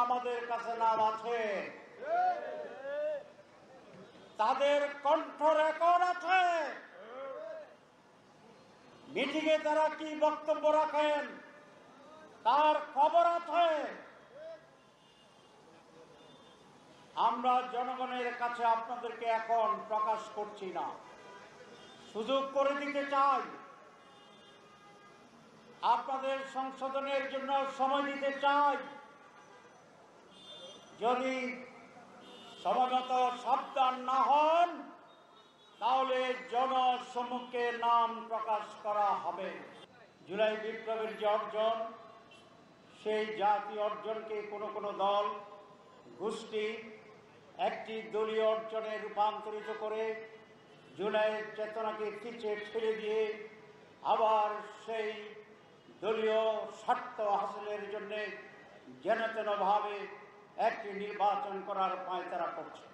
আমাদের কাছে নাম আছে, তাদের কণ্ঠ রেকর্ড আছে, মিটিংয়ে তারা কি বক্তব্য রাখেন তার খবর আছে। আমরা জনগণের কাছে আপনাদেরকে এখন প্রকাশ করছি না, সুযোগ করে দিতে চাই, আপনাদের সংশোধনের জন্য সময় দিতে চাই। যদি সময়মত সাবধান না হন তাহলে জনসম্মুখে নাম প্রকাশ করা হবে। জুলাই বিপ্লবের যে অর্জন, সেই জাতীয় অর্জনকে কোনো কোনো দল গোষ্ঠী একটি দলীয় অর্জনে রূপান্তরিত করে জুলাইয়ের চেতনাকে পিছিয়ে ঠেলে দিয়ে আবার সেই দলীয় স্বার্থ হাসিলের জন্য যেন তেনভাবে একটি নির্বাচন করার পায়তারা করছে।